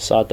7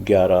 11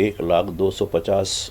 1,250,000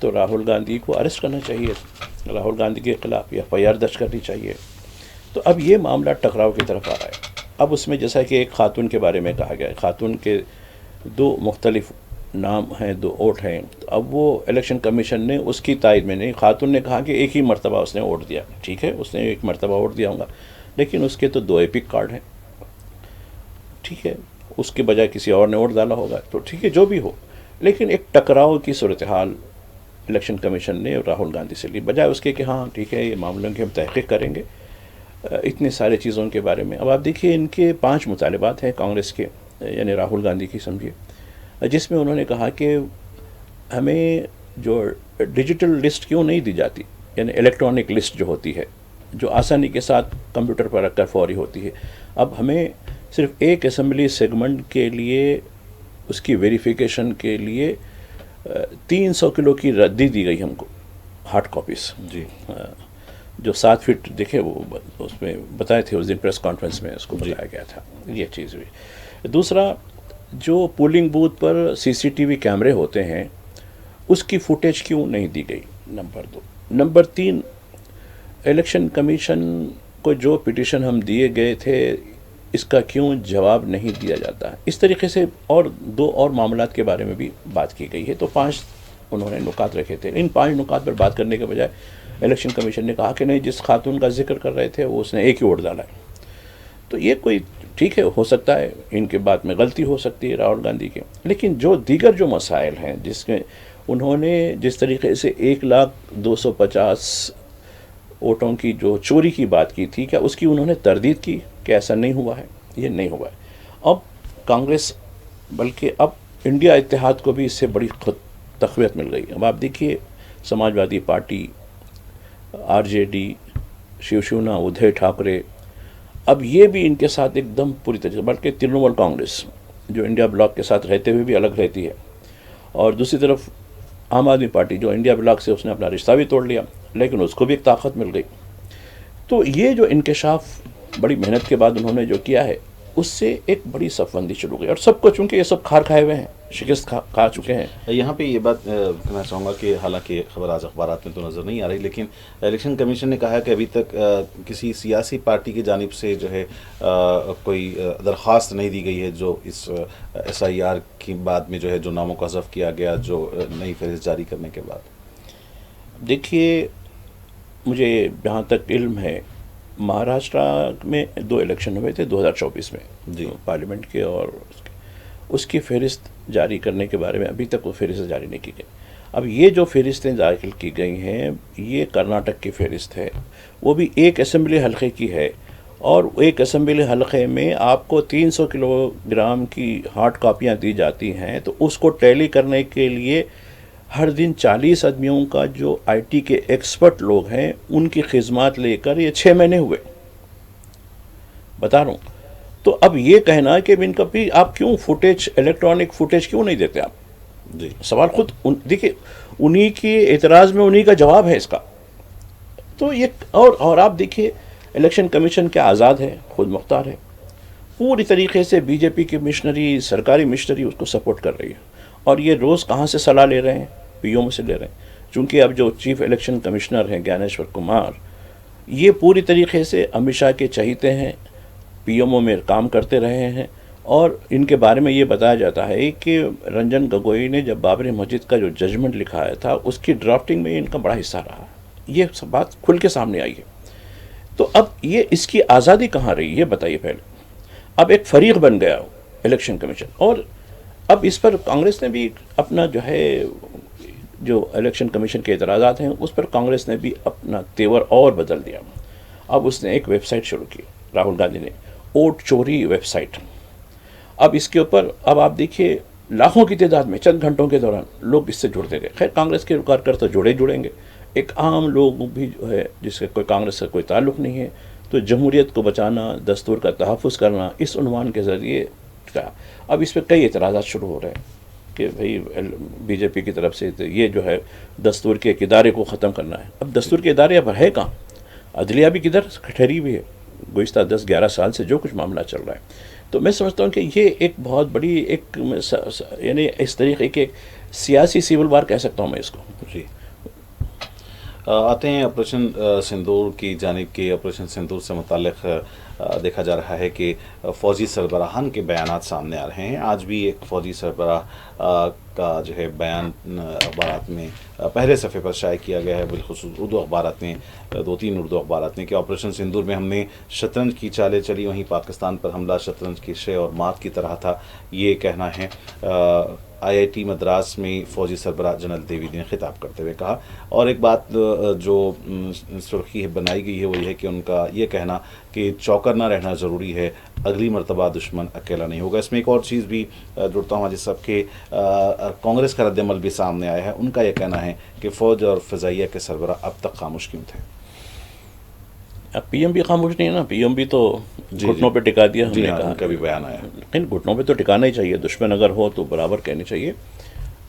تو راہل گاندھی کو اریسٹ کرنا چاہیے، راہل گاندھی کے خلاف FIR درج کرنی چاہیے. تو اب یہ معاملہ ٹکراؤ کی طرف آ رہا ہے. اب اس میں جیسا کہ ایک خاتون کے بارے میں کہا گیا ہے، خاتون کے 2 مختلف نام ہیں، 2 ووٹ ہیں. اب وہ الیکشن کمیشن نے اس کی تائید میں نہیں، خاتون نے کہا کہ ایک ہی مرتبہ اس نے ووٹ دیا. ٹھیک ہے، اس نے ایک مرتبہ ووٹ دیا ہوگا، لیکن اس کے تو 2 ایپک کارڈ ہیں. ٹھیک ہے، اس کے بجائے کسی اور نے ووٹ ڈالا ہوگا، تو ٹھیک ہے جو بھی ہو، لیکن ایک ٹکراؤ کی صورتحال الیکشن کمیشن نے راہل گاندھی سے لی، بجائے اس کے کہ ہاں ٹھیک ہے یہ معاملوں کی ہم تحقیق کریں گے اتنے سارے چیزوں کے بارے میں. اب آپ دیکھیے ان کے 5 مطالبات ہیں کانگریس کے، یعنی راہل گاندھی کی سمجھیے، جس میں انہوں نے کہا کہ ہمیں جو ڈیجیٹل لسٹ کیوں نہیں دی جاتی، یعنی الیکٹرانک لسٹ جو ہوتی ہے، جو آسانی کے ساتھ کمپیوٹر پر رکھ کر فوری ہوتی ہے. اب ہمیں صرف ایک اسمبلی سیگمنٹ کے لیے اس کی ویریفیکیشن کے لیے 300 کلو کی ردی دی گئی ہم کو، ہارڈ کاپیز. جی، جو 7 فٹ دیکھے وہ اس میں بتائے تھے، اس دن پریس کانفرنس میں اس کو بتایا گیا تھا. یہ چیز ہوئی. دوسرا، جو پولنگ بوتھ پر CCTV کیمرے ہوتے ہیں اس کی فوٹیج کیوں نہیں دی گئی، نمبر 2. نمبر 3، الیکشن کمیشن کو جو پٹیشن ہم دیے گئے تھے اس کا کیوں جواب نہیں دیا جاتا. اس طریقے سے اور 2 اور معاملات کے بارے میں بھی بات کی گئی ہے. تو 5 انہوں نے نکات رکھے تھے. ان 5 نکات پر بات کرنے کے بجائے الیکشن کمیشن نے کہا کہ نہیں، جس خاتون کا ذکر کر رہے تھے وہ اس نے ایک ہی ووٹ ڈالا ہے. تو یہ کوئی ٹھیک ہے، ہو سکتا ہے ان کے بات میں غلطی ہو سکتی ہے راہل گاندھی کے، لیکن جو دیگر جو مسائل ہیں جس میں انہوں نے جس طریقے سے 1,250,000 ووٹوں کی جو چوری کی بات کی تھی، کیا اس کی انہوں نے تردید کی کہ ایسا نہیں ہوا ہے؟ یہ نہیں ہوا ہے. اب کانگریس بلکہ اب انڈیا اتحاد کو بھی اس سے بڑی خود تقویت مل گئی. اب آپ دیکھیے سماجوادی پارٹی، RJD، شیوسینا، ادھے ٹھاکرے، اب یہ بھی ان کے ساتھ ایک دم پوری طرح سے، بلکہ ترنمول کانگریس جو انڈیا بلاک کے ساتھ رہتے ہوئے بھی الگ رہتی ہے، اور دوسری طرف عام آدمی پارٹی جو انڈیا بلاک سے اس نے اپنا رشتہ بھی توڑ لیا، لیکن اس کو بھی ایک طاقت مل گئی. تو یہ جو انکشاف بڑی محنت کے بعد انہوں نے جو کیا ہے، اس سے ایک بڑی صف بندی شروع ہوئی. اور سب کو چونکہ یہ سب کھار کھائے ہوئے ہیں، شکست کھا چکے ہیں. یہاں پہ یہ بات کہنا چاہوں گا کہ حالانکہ خبر آج اخبارات میں تو نظر نہیں آ رہی، لیکن الیکشن کمیشن نے کہا کہ ابھی تک کسی سیاسی پارٹی کی جانب سے جو ہے کوئی درخواست نہیں دی گئی ہے جو اس SIR کی بعد میں جو ہے جو ناموں کو حذف کیا گیا جو نئی فہرست جاری کرنے کے بعد. دیکھیے، مجھے جہاں تک علم ہے مہاراشٹرا میں 2 الیکشن ہوئے تھے 2024 میں، جی، پارلیمنٹ کے، اور اس کی فہرست جاری کرنے کے بارے میں ابھی تک وہ فہرست جاری نہیں کی گئی. اب یہ جو فہرستیں داخل کی گئی ہیں یہ کرناٹک کی فہرست ہے، وہ بھی ایک اسمبلی حلقے کی ہے، اور ایک اسمبلی حلقے میں آپ کو 300 کلو گرام کی ہارڈ کاپیاں دی جاتی ہیں. تو اس کو ٹیلی کرنے کے لیے ہر دن 40 آدمیوں کا جو IT کے ایکسپرٹ لوگ ہیں ان کی خدمات لے کر یہ 6 مہینے ہوئے، بتا رہا ہوں. تو اب یہ کہنا کہ ان کا بھی آپ کیوں فوٹیج، الیکٹرانک فوٹیج کیوں نہیں دیتے آپ؟ جی، سوال خود دیکھیے، انہی کی اعتراض میں انہی کا جواب ہے اس کا. تو یہ اور آپ دیکھیے الیکشن کمیشن کیا آزاد ہے، خود مختار ہے، پوری طریقے سے BJP کی مشنری، سرکاری مشنری اس کو سپورٹ کر رہی ہے. اور یہ روز کہاں سے صلاح لے رہے ہیں؟ PO سے لے رہے ہیں. چونکہ اب جو چیف الیکشن کمشنر ہیں گیانیشور کمار، یہ پوری طریقے سے امت شاہ کے چہیتے ہیں، PMO میں کام کرتے رہے ہیں. اور ان کے بارے میں یہ بتایا جاتا ہے کہ رنجن گگوئی نے جب بابری مسجد کا جو ججمنٹ لکھایا تھا اس کی ڈرافٹنگ میں ان کا بڑا حصہ رہا. یہ سب بات کھل کے سامنے آئی ہے. تو اب یہ اس کی آزادی کہاں رہی یہ بتائیے پہلے. اب ایک فریق بن گیا الیکشن کمیشن، اور اب اس پر کانگریس نے بھی اپنا جو ہے جو الیکشن کمیشن کے اعتراضات ہیں اس پر کانگریس نے بھی اپنا تیور اور بدل دیا. اب اس نے ایک ویب سائٹ شروع کی، راہل گاندھی نے، ووٹ چوری ویب سائٹ. اب اس کے اوپر اب آپ دیکھیے لاکھوں کی تعداد میں چند گھنٹوں کے دوران لوگ اس سے جڑتے گئے. خیر کانگریس کے کارکرتا جڑیں گے، ایک عام لوگ بھی جو ہے جس کے کوئی کانگریس سے کوئی تعلق نہیں ہے، تو جمہوریت کو بچانا، دستور کا تحفظ کرنا، اس عنوان کے ذریعے کا. اب اس پہ کئی اعتراضات شروع ہو رہے ہیں کہ بھئی BJP کی طرف سے یہ جو ہے دستور کے ایک ادارے کو ختم کرنا ہے. اب دستور کے ادارے اب ہے کہاں؟ عدلیہ بھی کدھر ٹھہری ہوئی ہے. گزشتہ 10-11 سال سے جو کچھ معاملہ چل رہا ہے. تو میں سمجھتا ہوں کہ یہ ایک بہت بڑی ایک یعنی اس طریقے کے سیاسی سیول وار کہہ سکتا ہوں میں اس کو. جی آتے ہیں آپریشن سندور کی جانب کے. آپریشن سندور سے متعلق دیکھا جا رہا ہے کہ فوجی سربراہان کے بیانات سامنے آ رہے ہیں. آج بھی ایک فوجی سربراہ کا جو ہے بیان اخبارات میں پہلے صفحے پر شائع کیا گیا ہے, بالخصوص اردو اخبارات میں, 2-3 اردو اخبارات میں, کہ آپریشن سندور میں ہم نے شطرنج کی چالیں چلی, وہیں پاکستان پر حملہ شطرنج کی شے اور مات کی طرح تھا. یہ کہنا ہے IIT مدراس میں فوجی سربراہ جنرل دیویدی نے خطاب کرتے ہوئے کہا. اور ایک بات جو سرخی بنائی گئی ہے وہ یہ ہے کہ ان کا یہ کہنا کہ چوکنا رہنا ضروری ہے, اگلی مرتبہ دشمن اکیلا نہیں ہوگا. اس میں ایک اور چیز بھی جڑتا ہوں جس سب کے کانگریس کا رد عمل بھی سامنے آیا ہے. ان کا یہ کہنا ہے کہ فوج اور فضائیہ کے سربراہ اب تک خاموش کیوں تھے. اب پی ایم بھی خاموش نہیں ہے نا, پی ایم بھی تو گھٹنوں پہ ٹکا دیا. ہم نے کہا ان کا بھی بیان آیا, لیکن گھٹنوں پہ تو ٹکانا ہی چاہیے, دشمن اگر ہو تو برابر کہنے چاہیے.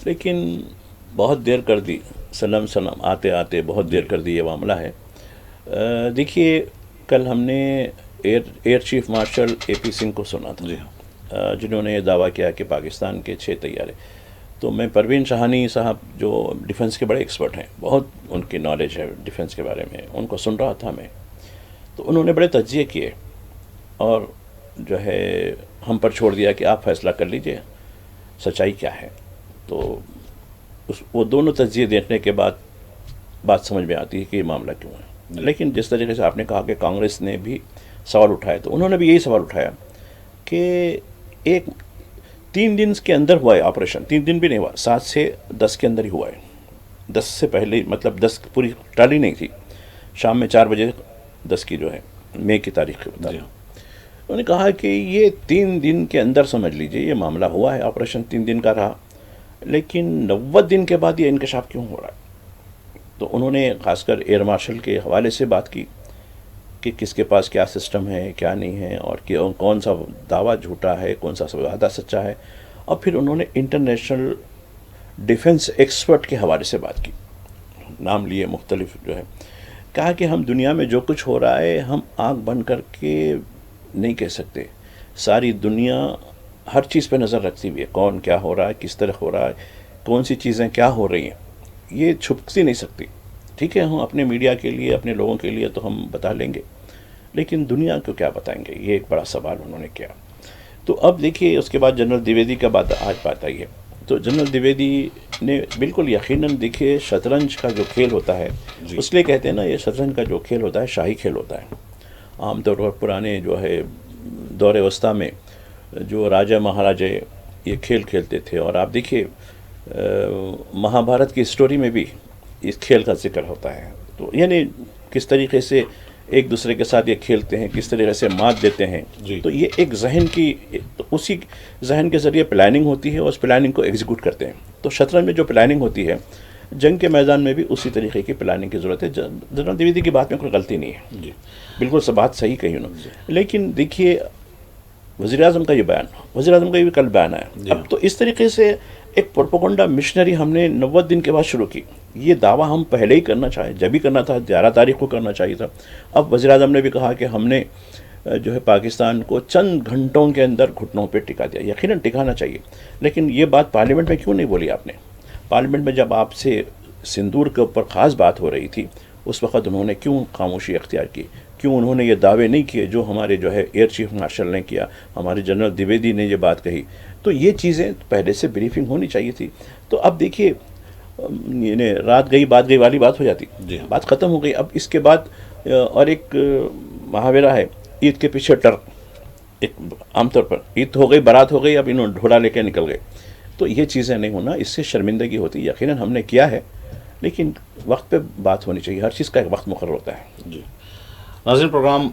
لیکن بہت دیر کر دی, سنم آتے آتے بہت دیر کر دی, یہ معاملہ ہے. دیکھیے کل ہم نے air chief marshal AP Singh کو سنا تھا, جنہوں نے یہ دعویٰ کیا کہ پاکستان کے 6 طیارے. تو میں پروین شاہانی صاحب جو ڈیفنس کے بڑے ایکسپرٹ ہیں, بہت ان کی نالج ہے ڈیفنس کے بارے میں, ان کو سن رہا تھا میں. تو انہوں نے بڑے تجزیے کیے اور جو ہے ہم پر چھوڑ دیا کہ آپ فیصلہ کر لیجئے سچائی کیا ہے. تو وہ دونوں تجزیے دیکھنے کے بعد بات سمجھ میں آتی ہے کہ یہ معاملہ کیوں ہے. لیکن جس طریقے سے آپ نے کہا کہ کانگریس نے بھی سوال اٹھایا, تو انہوں نے بھی یہی سوال اٹھایا کہ 3 دن کے اندر ہوا ہے آپریشن. 3 دن بھی نہیں ہوا, 7 سے 10 کے اندر ہی ہوا ہے. 10 سے پہلے, مطلب 10 پوری ٹالی نہیں تھی, شام میں 4 بجے 10 کی جو ہے مئی کی تاریخ کے مطابق. انہوں نے کہا کہ یہ 3 دن کے اندر سمجھ لیجئے یہ معاملہ ہوا ہے, آپریشن 3 دن کا رہا, لیکن 90 دن کے بعد یہ انکشاف کیوں ہو رہا ہے. تو انہوں نے خاص کر ایئر مارشل کے حوالے سے بات کی کہ کس کے پاس کیا سسٹم ہے, کیا نہیں ہے, اور کون سا دعویٰ جھوٹا ہے, کون سا وعدہ سچا ہے. اور پھر انہوں نے انٹرنیشنل ڈیفنس ایکسپرٹ کے حوالے سے بات کی, نام لیے مختلف جو ہے. کہا کہ ہم دنیا میں جو کچھ ہو رہا ہے ہم آنکھ بند کر کے نہیں کہہ سکتے. ساری دنیا ہر چیز پہ نظر رکھتی ہوئی ہے, کون کیا ہو رہا ہے, کس طرح ہو رہا ہے, کون سی چیزیں کیا ہو رہی ہیں, یہ چھپتی نہیں سکتی. ٹھیک ہے, ہم اپنے میڈیا کے لیے, اپنے لوگوں کے لیے تو ہم بتا لیں گے, لیکن دنیا کو کیا بتائیں گے, یہ ایک بڑا سوال انہوں نے کیا. تو اب دیکھیے اس کے بعد جنرل دیویدی کا آج بات آئی ہے. تو جنرل دیویدی نے بالکل یقیناً, دیکھیے شطرنج کا جو کھیل ہوتا ہے, اس لیے کہتے ہیں نا, یہ شطرنج کا جو کھیل ہوتا ہے شاہی کھیل ہوتا ہے. عام طور پر پرانے جو ہے دور وسطیٰ میں جو راجہ مہاراجے یہ کھیل کھیلتے تھے. اور آپ دیکھیے مہابھارت کی اسٹوری میں بھی اس کھیل کا ذکر ہوتا ہے. تو یعنی کس طریقے سے ایک دوسرے کے ساتھ یہ کھیلتے ہیں, کس طریقے سے مات دیتے ہیں. تو یہ ایک ذہن کی, اسی ذہن کے ذریعے پلاننگ ہوتی ہے, اور اس پلاننگ کو ایگزیکیوٹ کرتے ہیں. تو شطرنج میں جو پلاننگ ہوتی ہے, جنگ کے میدان میں بھی اسی طریقے کی پلاننگ کی ضرورت ہے. جنرل دیویدی کی بات میں کوئی غلطی نہیں ہے, بالکل سب بات صحیح کہی انہوں نے. لیکن دیکھیے وزیر اعظم کا یہ بیان, وزیر اعظم کا یہ بھی کل بیان آیا. اب تو اس طریقے سے ایک پروپیگنڈا مشنری ہم نے 90 دن کے بعد شروع کی. یہ دعویٰ ہم پہلے ہی کرنا چاہے, جب ہی کرنا تھا 11 تاریخ کو کرنا چاہیے تھا. اب وزیر اعظم نے بھی کہا کہ ہم نے جو ہے پاکستان کو چند گھنٹوں کے اندر گھٹنوں پہ ٹکا دیا. یقیناً ٹکانا چاہیے, لیکن یہ بات پارلیمنٹ میں کیوں نہیں بولی آپ نے؟ پارلیمنٹ میں جب آپ سے سندور کے اوپر خاص بات ہو رہی تھی, اس وقت انہوں نے کیوں خاموشی اختیار کی؟ کیوں انہوں نے یہ دعوے نہیں کیے جو ہمارے جو ہے ایئر چیف مارشل نے کیا, ہمارے جنرل دیویدی نے یہ بات کہی؟ تو یہ چیزیں پہلے سے بریفنگ ہونی چاہیے تھی. تو اب دیکھیے یعنی رات گئی بات گئی والی بات ہو جاتی, بات ختم ہو گئی. اب اس کے بعد اور ایک محاورہ ہے, عید کے پیچھے ٹر. ایک عام طور پر عید ہو گئی, بارات ہو گئی, اب انہوں ڈھولا لے کے نکل گئے. تو یہ چیزیں نہیں ہونا, اس سے شرمندگی ہوتی. یقیناً ہم نے کیا ہے, لیکن وقت پہ بات ہونی چاہیے. ہر چیز کا ایک وقت مقرر ہوتا ہے. جی ناظرین, پروگرام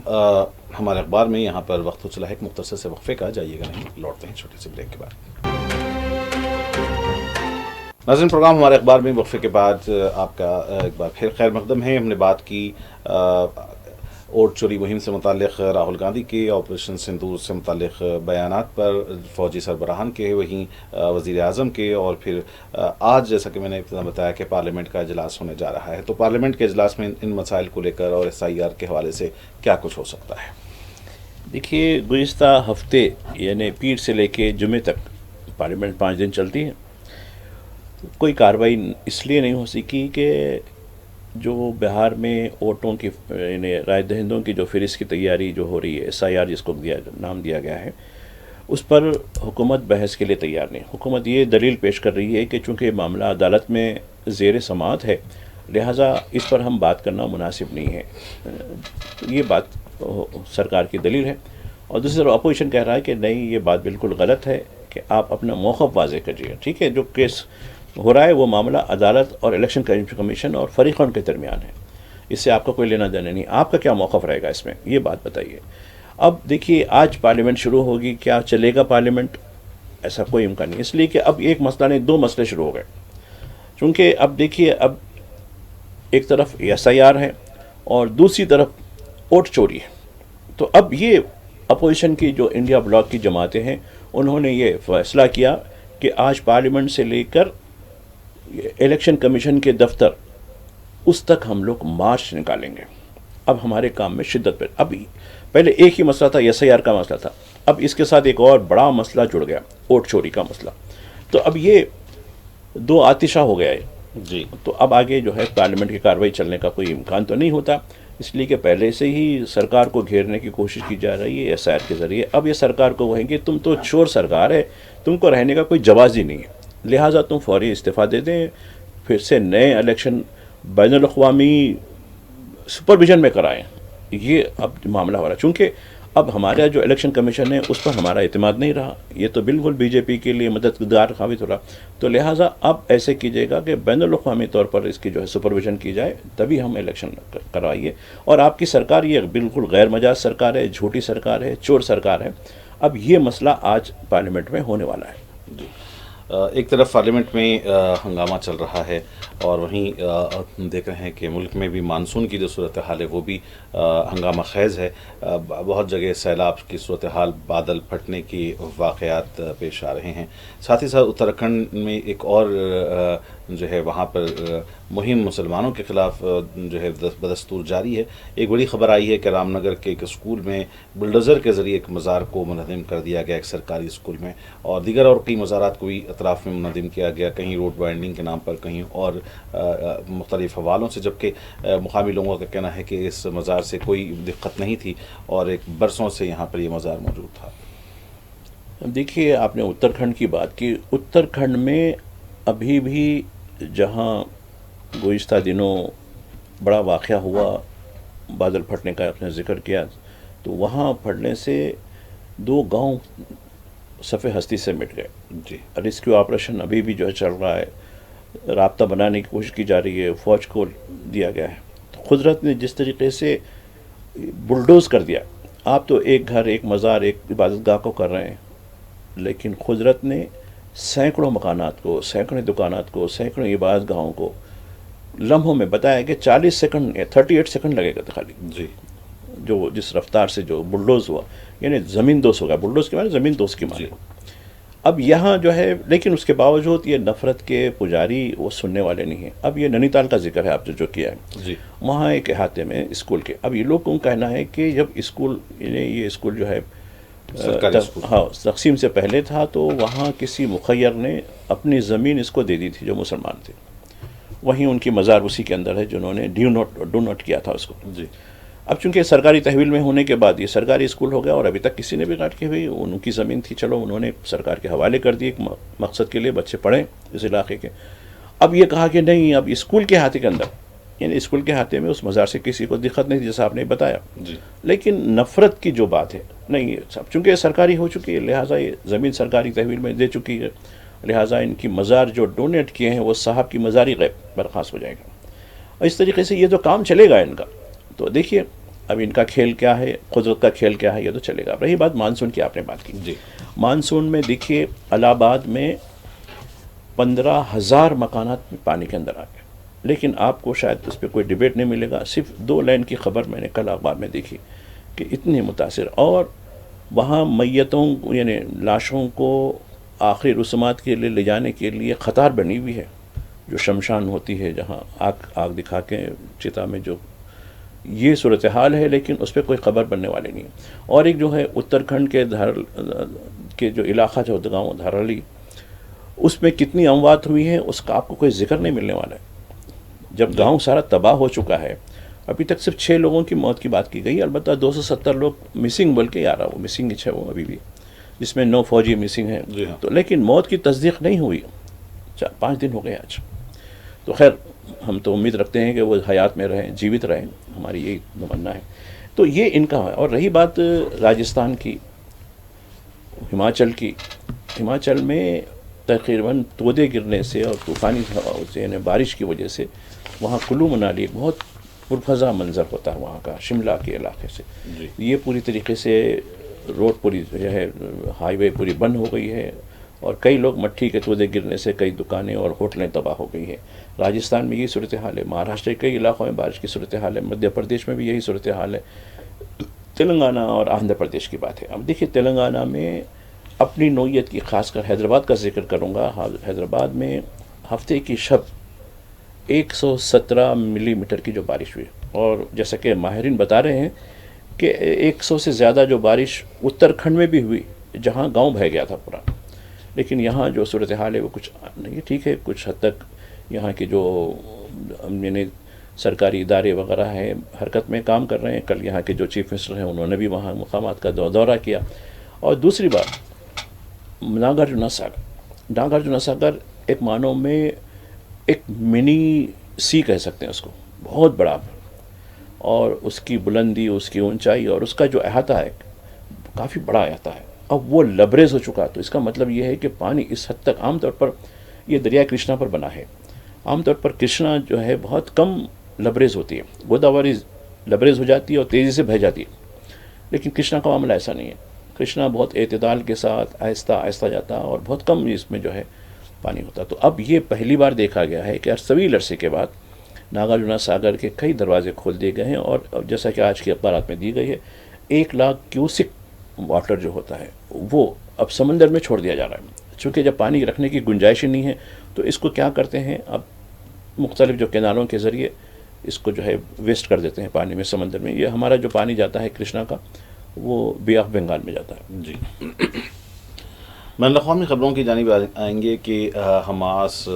ہمارے اخبار میں یہاں پر وقت ہو چلا ہے ایک مختصر سے وقفے کا, جائیے گا نہیں, لوٹتے ہیں چھوٹے سے بریک کے بعد. ناظرین, پروگرام ہمارے اخبار میں وقفے کے بعد آپ کا ایک بار پھر خیر مقدم ہے. ہم نے بات کی اوٹ چوری مہم سے متعلق راہل گاندھی کے آپریشن سندور سے متعلق بیانات پر, فوجی سربراہان کے, وہیں وزیر اعظم کے, اور پھر آج جیسا کہ میں نے ابتدا بتایا کہ پارلیمنٹ کا اجلاس ہونے جا رہا ہے. تو پارلیمنٹ کے اجلاس میں ان مسائل کو لے کر اور SIR کے حوالے سے کیا کچھ ہو سکتا ہے؟ دیکھیے گزشتہ ہفتے یعنی پیر سے لے کے جمعے تک پارلیمنٹ 5 دن چلتی ہے. کوئی کارروائی اس لیے نہیں ہو سکی کہ جو بہار میں ووٹوں کی یعنی رائے دہندوں کی جو فہرست کی تیاری جو ہو رہی ہے SIR جس کو نام دیا گیا ہے، اس پر حکومت بحث کے لیے تیار نہیں. حکومت یہ دلیل پیش کر رہی ہے کہ چونکہ معاملہ عدالت میں زیر سماعت ہے لہٰذا اس پر ہم بات کرنا مناسب نہیں ہے. یہ بات سرکار کی دلیل ہے. اور دوسری طرف اپوزیشن کہہ رہا ہے کہ نہیں، یہ بات بالکل غلط ہے کہ آپ اپنا موقف واضح کیجیے. ٹھیک ہے، جو کیس ہو رہا ہے وہ معاملہ عدالت اور الیکشن کمیشن اور فریقین کے درمیان ہے، اس سے آپ کا کوئی لینا دینا نہیں. آپ کا کیا موقف رہے گا اس میں، یہ بات بتائیے. اب دیکھیے آج پارلیمنٹ شروع ہوگی، کیا چلے گا پارلیمنٹ؟ ایسا کوئی امکان نہیں، اس لیے کہ اب ایک مسئلہ نہیں 2 مسئلے شروع ہو گئے. چونکہ اب دیکھیے، اب ایک طرف SIR ہے اور دوسری طرف ووٹ چوری ہے. تو اب یہ اپوزیشن کی جو انڈیا بلاک کی جماعتیں ہیں انہوں نے یہ فیصلہ کیا کہ آج پارلیمنٹ سے لے کر الیکشن کمیشن کے دفتر اس تک ہم لوگ مارچ نکالیں گے. اب ہمارے کام میں شدت اب پہلے ایک ہی مسئلہ تھا، SIR کا مسئلہ تھا، اب اس کے ساتھ ایک اور بڑا مسئلہ جڑ گیا، ووٹ چوری کا مسئلہ. تو اب یہ 2 آتشہ ہو گیا ہے. جی، تو اب آگے جو ہے پارلیمنٹ کی کارروائی چلنے کا کوئی امکان تو نہیں ہوتا، اس لیے کہ پہلے سے ہی سرکار کو گھیرنے کی کوشش کی جا رہی ہے SIR کے ذریعے. اب یہ سرکار کو کہیں گے تم تو چور سرکار ہے، تم کو رہنے کا کوئی جواز ہی نہیں ہے، لہٰذا تم فوری استعفیٰ دے دیں، پھر سے نئے الیکشن بین الاقوامی سپرویژن میں کرائیں. یہ اب معاملہ ہو رہا ہے. چونکہ اب ہمارا جو الیکشن کمیشن ہے اس پر ہمارا اعتماد نہیں رہا، یہ تو بالکل BJP کے لیے مددگار ثابت ہو رہا. تو لہٰذا اب ایسے کیجیے گا کہ بین الاقوامی طور پر اس کی جو ہے سپرویژن کی جائے، تبھی ہم الیکشن کروائیے. اور آپ کی سرکار یہ بالکل غیر مجاز سرکار ہے، جھوٹی سرکار ہے، چور سرکار ہے. اب یہ مسئلہ آج پارلیمنٹ میں ہونے والا ہے. ایک طرف پارلیمنٹ میں ہنگامہ چل رہا ہے اور وہیں دیکھ رہے ہیں کہ ملک میں بھی مانسون کی جو صورتحال ہے وہ بھی ہنگامہ خیز ہے. بہت جگہ سیلاب کی صورتحال، بادل پھٹنے کی واقعات پیش آ رہے ہیں. ساتھ ہی ساتھ اتراکھنڈ میں ایک اور جو ہے وہاں پر مہم مسلمانوں کے خلاف جو ہے بدستور جاری ہے. ایک بڑی خبر آئی ہے کہ رام نگر کے ایک اسکول میں بلڈوزر کے ذریعے ایک مزار کو منہدم کر دیا گیا، ایک سرکاری اسکول میں، اور دیگر اور کئی مزارات کو بھی اطراف میں منہدم کیا گیا، کہیں روڈ بائنڈنگ کے نام پر، کہیں اور مختلف حوالوں سے. جبکہ مقامی لوگوں کا کہنا ہے کہ اس مزار سے کوئی دقت نہیں تھی اور ایک برسوں سے یہاں پر یہ مزار موجود تھا. دیکھیے، آپ نے اتراکھنڈ کی بات کی. اتراکھنڈ میں ابھی بھی جہاں گزشتہ دنوں بڑا واقعہ ہوا، بادل پھٹنے کا آپ نے ذکر کیا، تو وہاں پھٹنے سے 2 گاؤں صفِ ہستی سے مٹ گئے. جی، ریسکیو آپریشن ابھی بھی جو ہے چل رہا ہے، رابطہ بنانے کی کوشش کی جا رہی ہے، فوج کو دیا گیا ہے. تو قدرت نے جس طریقے سے بلڈوز کر دیا، آپ تو ایک گھر، ایک مزار، ایک عبادت گاہ کو کر رہے ہیں، لیکن قدرت نے سینکڑوں مکانات کو، سینکڑوں دکانات کو، سینکڑوں عبادت گاہوں کو لمحوں میں بتایا کہ 40 سیکنڈ یا 38 سیکنڈ لگے گا خالی. جی، جو جس رفتار سے جو بلڈوز ہوا، یعنی زمین دوز ہو گیا. بلڈوز کے معنی زمین دوز کی معنی. اب یہاں جو ہے، لیکن اس کے باوجود یہ نفرت کے پجاری وہ سننے والے نہیں ہیں. اب یہ نینی تال کا ذکر ہے آپ جو کیا ہے، جی، وہاں ایک احاطے میں اسکول کے، اب یہ لوگوں کا کہنا ہے کہ جب اسکول، یعنی یہ اسکول جو ہے سرکاری اسکول، ہاں تقسیم سے پہلے تھا، تو وہاں کسی مخیر نے اپنی زمین اس کو دے دی تھی جو مسلمان تھے. وہیں ان کی مزار اسی کے اندر ہے جنہوں نے ڈو نوٹ کیا تھا اس کو. جی. اب چونکہ سرکاری تحویل میں ہونے کے بعد یہ سرکاری اسکول ہو گیا اور ابھی تک کسی نے بھی کاٹ کی ہوئی، ان کی زمین تھی، چلو انہوں نے سرکار کے حوالے کر دی ایک مقصد کے لیے، بچے پڑھیں اس علاقے کے. اب یہ کہا کہ نہیں، اب اسکول کے احاطے کے اندر، یعنی اسکول کے احاطے میں اس مزار سے کسی کو دقت نہیں تھی جیسا آپ نے بتایا. جی. لیکن نفرت کی جو بات ہے، نہیں، سب چونکہ سرکاری ہو چکی ہے لہٰذا یہ زمین سرکاری تحویل میں دے چکی ہے، لہٰذا ان کی مزار جو ڈونیٹ کیے ہیں وہ صاحب کی مزاری غیب برخاست ہو جائے گا. اور اس طریقے سے یہ جو کام چلے گا ان کا، تو دیکھیے اب ان کا کھیل کیا ہے، قدرت کا کھیل کیا ہے، یہ تو چلے گا. رہی بات مانسون کی، آپ نے بات کی. جی. مانسون میں دیکھیے الہ آباد میں 15,000 مکانات پانی کے اندر آ گئے، لیکن آپ کو شاید اس پہ کوئی ڈیبیٹ نہیں ملے گا. صرف 2 لائن کی خبر میں نے کل اخبار میں دیکھی کہ اتنے متاثر، اور وہاں میتوں یعنی لاشوں کو آخری رسومات کے لیے لے جانے کے لیے قطار بنی ہوئی ہے، جو شمشان ہوتی ہے جہاں آگ دکھا کے چتا میں، جو یہ صورتحال ہے، لیکن اس پہ کوئی خبر بننے والی نہیں. اور ایک جو ہے اتراکھنڈ کے جو علاقہ جو گاؤں دھارلی، اس میں کتنی اموات ہوئی ہیں اس کا آپ کو کوئی ذکر نہیں ملنے والا ہے. جب گاؤں سارا تباہ ہو چکا ہے، ابھی تک صرف 6 لوگوں کی موت کی بات کی گئی، البتہ 270 لوگ مسنگ بلکہ آ رہا وہ مسنگ ہے وہ ابھی بھی، جس میں 9 فوجی مسنگ ہیں. جی ہاں. تو لیکن موت کی تصدیق نہیں ہوئی. 5 دن ہو گئے آج. تو خیر ہم تو امید رکھتے ہیں کہ وہ حیات میں رہیں، جیوت رہیں، ہماری یہی تمنا ہے. تو یہ ان کا ہے. اور رہی بات راجستھان کی، ہماچل میں تقریباً تودے گرنے سے اور طوفانی ہواؤں سے یعنی بارش کی وجہ سے وہاں کلو منالی ایک بہت پرفضا منظر ہوتا ہے وہاں کا، شملہ کے علاقے سے. جی. یہ پوری طریقے سے روڈ پوری جو ہے ہائی وے پوری بند ہو گئی ہے، اور کئی لوگ مٹھی کے تودے گرنے سے کئی دکانیں اور ہوٹلیں تباہ ہو گئی ہیں. راجستھان میں یہی صورتحال ہے، مہاراشٹر کے کئی علاقوں میں بارش کی صورتحال ہے، مدھیہ پردیش میں بھی یہی صورتحال ہے، تلنگانہ اور آندھرا پردیش کی بات ہے. اب دیکھیے تلنگانہ میں اپنی نوعیت کی، خاص کر حیدرآباد کا ذکر کروں گا. حیدرآباد میں ہفتے کی شب 117 ملی میٹر کی جو بارش ہوئی، اور جیسا کہ ماہرین بتا رہے ہیں کہ 100 سے زیادہ جو بارش اتراکھنڈ میں بھی ہوئی جہاں گاؤں بہہ گیا تھا پورا. لیکن یہاں جو صورتحال ہے وہ کچھ نہیں ٹھیک ہے. کچھ حد تک یہاں کے جو یعنی سرکاری ادارے وغیرہ ہیں حرکت میں کام کر رہے ہیں. کل یہاں کے جو چیف منسٹر ہیں انہوں نے بھی وہاں مقامات کا دورہ کیا. اور دوسری بات، ناگارجنا ساگر ایک معنوں میں ایک منی سی کہہ سکتے ہیں اس کو، بہت بڑا، اور اس کی بلندی، اس کی اونچائی اور اس کا جو احاطہ ہے کافی بڑا احاطہ ہے. اب وہ لبریز ہو چکا، تو اس کا مطلب یہ ہے کہ پانی اس حد تک، عام طور پر یہ دریا کرشنا پر بنا ہے. عام طور پر کرشنا جو ہے بہت کم لبریز ہوتی ہے، گوداوری لبریز ہو جاتی ہے اور تیزی سے بہہ جاتی ہے، لیکن کرشنا کا معاملہ ایسا نہیں ہے. کرشنا بہت اعتدال کے ساتھ آہستہ آہستہ جاتا اور بہت کم اس میں جو ہے پانی ہوتا. تو اب یہ پہلی بار دیکھا گیا ہے کہ طویل عرصے کے بعد ناگارجنا ساگر کے کئی دروازے کھول دیے گئے ہیں، اور جیسا کہ آج کے اخبارات میں دی گئی ہے 1 لاکھ کیوسک واٹر جو ہوتا ہے وہ اب سمندر میں چھوڑ دیا جا رہا ہے. چونکہ جب پانی رکھنے کی گنجائش ہی نہیں ہے تو اس کو کیا کرتے ہیں، اب مختلف جو کینالوں کے ذریعے اس کو جو ہے ویسٹ کر دیتے ہیں پانی میں، سمندر میں. یہ ہمارا جو پانی جاتا ہے کرشنا کا وہ بے آف بنگال میں جاتا ہے. جی. بین الاقوامی خبروں کی جانب آئیں گے کہ حماس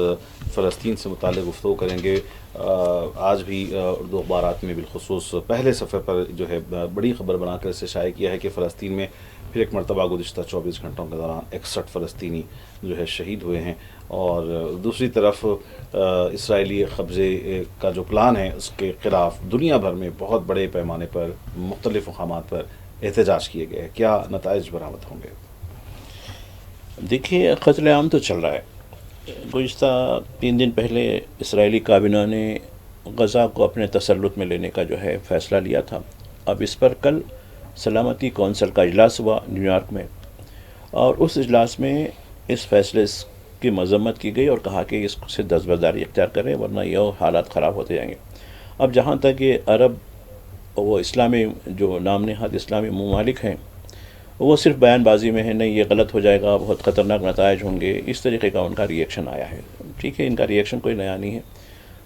فلسطین سے متعلق گفتگو کریں گے. آج بھی اردو اخبارات میں بالخصوص پہلے صفحے پر جو ہے بڑی خبر بنا کر اسے شائع کیا ہے کہ فلسطین میں پھر ایک مرتبہ گزشتہ 24 گھنٹوں کے دوران 61 فلسطینی جو ہے شہید ہوئے ہیں، اور دوسری طرف اسرائیلی قبضے کا جو پلان ہے اس کے خلاف دنیا بھر میں بہت بڑے پیمانے پر مختلف مقامات پر احتجاج کیے گئے. کیا نتائج برآمد ہوں گے؟ دیکھیے قتل عام تو چل رہا ہے. گزشتہ 3 دن پہلے اسرائیلی کابینہ نے غزہ کو اپنے تسلط میں لینے کا جو ہے فیصلہ لیا تھا. اب اس پر کل سلامتی کونسل کا اجلاس ہوا نیو یارک میں، اور اس اجلاس میں اس فیصلے کی مذمت کی گئی اور کہا کہ اس سے دستبرداری اختیار کریں ورنہ یہ حالات خراب ہوتے جائیں گے. اب جہاں تک یہ عرب وہ اسلامی جو نام نہاد اسلامی ممالک ہیں وہ صرف بیان بازی میں ہیں، نہیں یہ غلط ہو جائے گا، بہت خطرناک نتائج ہوں گے، اس طریقے کا ان کا ری ایکشن آیا ہے. ٹھیک ہے، ان کا ری ایکشن کوئی نیا نہیں ہے،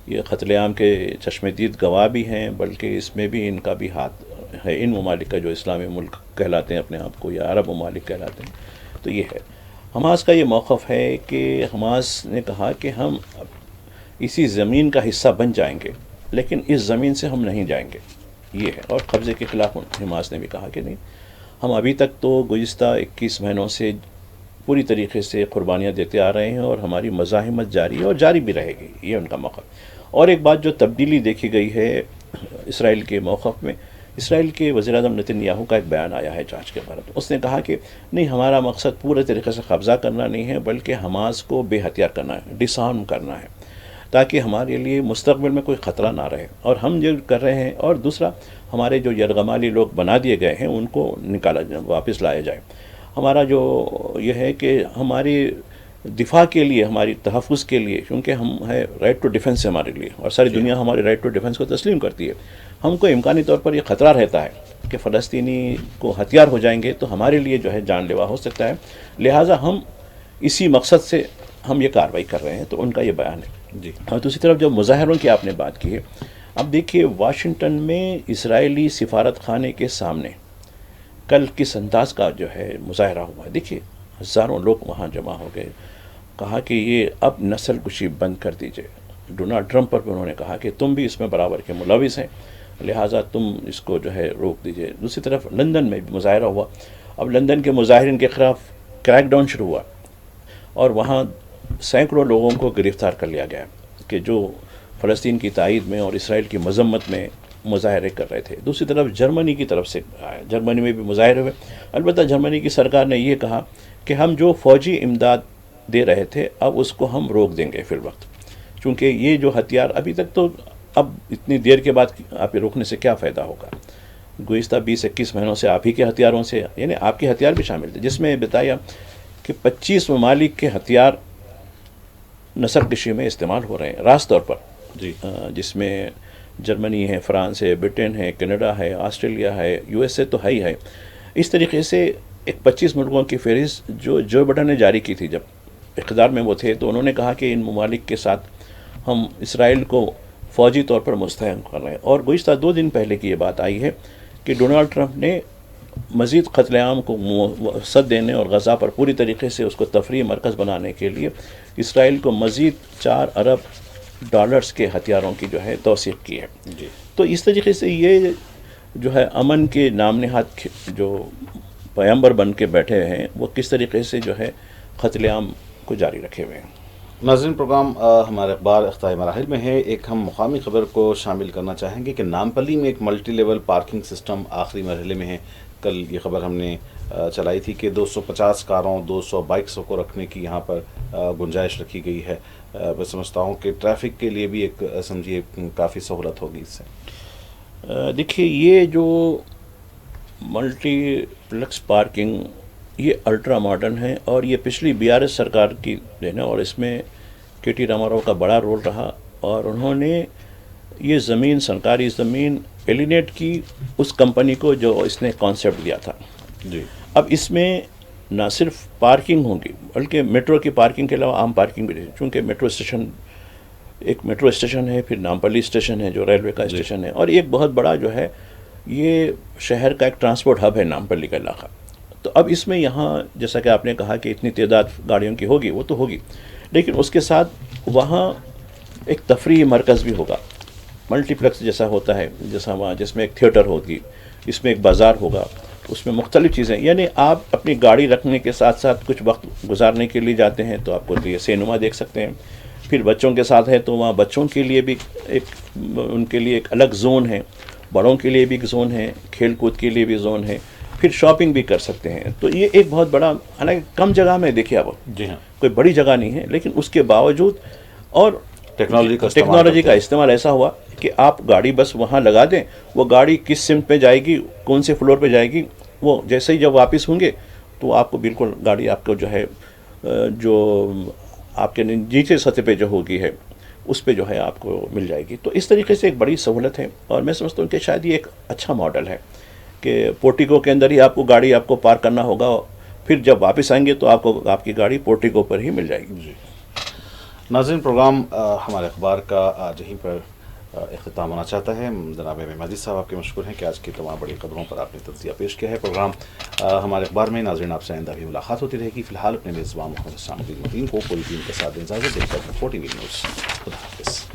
یہ قتل عام کے چشم دید گواہ بھی ہیں، بلکہ اس میں بھی ان کا بھی ہاتھ ہے. ان ممالک کا جو اسلامی ملک کہلاتے ہیں اپنے آپ کو یا عرب ممالک کہلاتے ہیں. تو یہ ہے حماس کا یہ موقف ہے کہ حماس نے کہا کہ ہم اسی زمین کا حصہ بن جائیں گے لیکن اس زمین سے ہم نہیں جائیں گے. یہ ہے، اور قبضے کے خلاف حماس نے بھی کہا کہ نہیں، ہم ابھی تک تو گزشتہ 21 مہینوں سے پوری طریقے سے قربانیاں دیتے آ رہے ہیں اور ہماری مزاحمت جاری ہے اور جاری بھی رہے گی. یہ ان کا موقف. اور ایک بات جو تبدیلی دیکھی گئی ہے اسرائیل کے موقف میں، اسرائیل کے وزیر اعظم نتن یاہو کا ایک بیان آیا ہے جانچ کے بارے میں. اس نے کہا کہ نہیں، ہمارا مقصد پورے طریقے سے قبضہ کرنا نہیں ہے بلکہ حماس کو بے ہتھیار کرنا ہے، ڈس آرم کرنا ہے، تاکہ ہمارے لیے مستقبل میں کوئی خطرہ نہ رہے. اور ہم یہ کر رہے ہیں. اور دوسرا، ہمارے جو یرغمالی لوگ بنا دیے گئے ہیں ان کو نکالا جائے، واپس لایا جائے. ہمارا جو یہ ہے کہ ہماری دفاع کے لیے، ہماری تحفظ کے لیے، کیونکہ ہم ہے رائٹ ٹو ڈیفنس ہے ہمارے لیے، اور ساری دنیا ہماری رائٹ ٹو ڈیفنس کو تسلیم کرتی ہے. ہم کو امکانی طور پر یہ خطرہ رہتا ہے کہ فلسطینی کو ہتھیار ہو جائیں گے تو ہمارے لیے جو ہے جان لیوا ہو سکتا ہے، لہٰذا ہم اسی مقصد سے ہم یہ کارروائی کر رہے ہیں. تو ان کا یہ بیان ہے. جی. اور دوسری طرف جو مظاہروں کی آپ نے بات کی ہے، اب دیکھیے واشنگٹن میں اسرائیلی سفارت خانے کے سامنے کل کس انداز کا جو ہے مظاہرہ ہوا. دیکھیے ہزاروں لوگ وہاں جمع ہو گئے، کہا کہ یہ اب نسل کشی بند کر دیجیے. ڈونلڈ ٹرمپ پر بھی انہوں نے کہا کہ تم بھی اس میں برابر کے ملوث ہیں، لہٰذا تم اس کو جو ہے روک دیجیے. دوسری طرف لندن میں بھی مظاہرہ ہوا. اب لندن کے مظاہرین کے خلاف کریک ڈاؤن شروع ہوا اور وہاں سینکڑوں لوگوں کو گرفتار کر لیا گیا کہ جو فلسطین کی تائید میں اور اسرائیل کی مذمت میں مظاہرے کر رہے تھے. دوسری طرف جرمنی کی طرف سے آئے، جرمنی میں بھی مظاہرے ہوئے. البتہ جرمنی کی سرکار نے یہ کہا کہ ہم جو فوجی امداد دے رہے تھے اب اس کو ہم روک دیں گے فی الوقت، چونکہ یہ جو ہتھیار ابھی تک تو اب اتنی دیر کے بعد آپ کے روکنے سے کیا فائدہ ہوگا. گزشتہ 20-21 مہینوں سے آپ ہی کے ہتھیاروں سے، یعنی آپ کے ہتھیار بھی شامل تھے، جس میں بتایا کہ 25 ممالک کے ہتھیار نسل کشی میں استعمال ہو رہے ہیں راست طور پر. جی جس میں جرمنی ہے، فرانس ہے، برٹن ہے، کینیڈا ہے، آسٹریلیا ہے، USA تو ہے ہی ہے. اس طریقے سے ایک 25 ملکوں کی فہرست جو بائیڈن نے جاری کی تھی جب اقتدار میں وہ تھے، تو انہوں نے کہا کہ ان ممالک کے ساتھ ہم اسرائیل کو فوجی طور پر مستحکم کر رہے ہیں. اور گزشتہ 2 دن پہلے کی یہ بات آئی ہے کہ ڈونلڈ ٹرمپ نے مزید قتل عام کو وسعت دینے اور غزہ پر پوری طریقے سے اس کو تفریحی مرکز بنانے کے لیے اسرائیل کو مزید $4 ارب کے ہتھیاروں کی جو ہے توثیق کی ہے. جی تو اس طریقے سے یہ جو ہے امن کے نام نہاد جو پیامبر بن کے بیٹھے ہیں وہ کس طریقے سے جو ہے قتل عام کو جاری رکھے ہوئے ہیں. ناظرین، پروگرام ہمارے اخبار اختتامی مراحل میں ہے. ایک ہم مقامی خبر کو شامل کرنا چاہیں گے کہ نامپلی میں ایک ملٹی لیول پارکنگ سسٹم آخری مرحلے میں ہے. کل یہ خبر ہم نے چلائی تھی کہ 250 کاروں 200 بائکسوں کو رکھنے کی یہاں پر گنجائش رکھی گئی ہے. میں سمجھتا ہوں کہ ٹریفک کے لیے بھی ایک سمجھیے کافی سہولت ہوگی اس سے. دیکھیے، یہ جو ملٹی پلیکس پارکنگ یہ الٹرا ماڈرن ہے اور یہ پچھلی BRS سرکار کی دین ہے اور اس میں KT راما کا بڑا رول رہا اور انہوں نے یہ زمین، سرکاری زمین ایلینیٹ کی اس کمپنی کو جو اس نے کانسیپٹ دیا تھا. جی اب اس میں نہ صرف پارکنگ ہوگی بلکہ میٹرو کی پارکنگ کے علاوہ عام پارکنگ بھی رہے، چونکہ ایک میٹرو اسٹیشن ہے، پھر نامپلی اسٹیشن ہے جو ریلوے کا اسٹیشن ہے، اور ایک بہت بڑا جو ہے یہ شہر کا ایک ٹرانسپورٹ ہب ہے نامپلی کا علاقہ. تو اب اس میں یہاں جیسا کہ آپ نے کہا کہ اتنی تعداد گاڑیوں کی ہوگی، وہ تو ہوگی، لیکن اس کے ساتھ وہاں ایک تفریحی مرکز بھی ہوگا. ملٹی پلیکس جیسا ہوتا ہے، جیسا وہاں جس میں ایک تھیٹر ہوگی، اس میں ایک بازار ہوگا، اس میں مختلف چیزیں، یعنی آپ اپنی گاڑی رکھنے کے ساتھ ساتھ کچھ وقت گزارنے کے لیے جاتے ہیں تو آپ کو یہ سینما دیکھ سکتے ہیں. پھر بچوں کے ساتھ ہے تو وہاں بچوں کے لیے بھی ان کے لیے ایک الگ زون ہے، بڑوں کے لیے بھی ایک زون ہے، کھیل کود کے لیے بھی زون ہے، پھر شاپنگ بھی کر سکتے ہیں. تو یہ ایک بہت بڑا، حالانکہ کم جگہ میں دیکھیے آپ، جی ہاں، کوئی بڑی جگہ نہیں ہے، لیکن اس کے باوجود اور ٹیکنالوجی کا استعمال ایسا ہوا کہ آپ گاڑی بس وہاں لگا دیں، وہ گاڑی کس سمت پہ جائے گی، کون سے فلور پہ جائے گی، وہ جیسے ہی جب واپس ہوں گے تو آپ کو بالکل گاڑی آپ کو جو ہے جو آپ کے نیچے سطح پہ جو ہوگی ہے اس پہ جو ہے آپ کو مل جائے گی. تو اس طریقے سے ایک بڑی سہولت ہے اور میں سمجھتا ہوں کہ شاید یہ ایک اچھا ماڈل ہے کہ پورٹیکو کے اندر ہی آپ کو گاڑی آپ کو پارک کرنا ہوگا، پھر جب واپس آئیں گے تو آپ کو آپ کی گاڑی پورٹیکو پر ہی مل جائے گی. جی ناظرین، پروگرام ہمارے اخبار کا آج یہیں پر اختتام ہونا چاہتا ہے. جناب ایم اے ماجد صاحب آپ کے مشکور ہیں کہ آج کی تمام بڑی خبروں پر آپ نے تجزیہ پیش کیا ہے. پروگرام ہمارے اخبار میں ناظرین آپ سے آئندہ بھی ملاقات ہوتی رہے گی. فی الحال اپنے میزبان محمد حسام الدین متین کو پوری ٹیم کے ساتھ اجازت دیتے ہیں. 40 نیوز. خدا حافظ.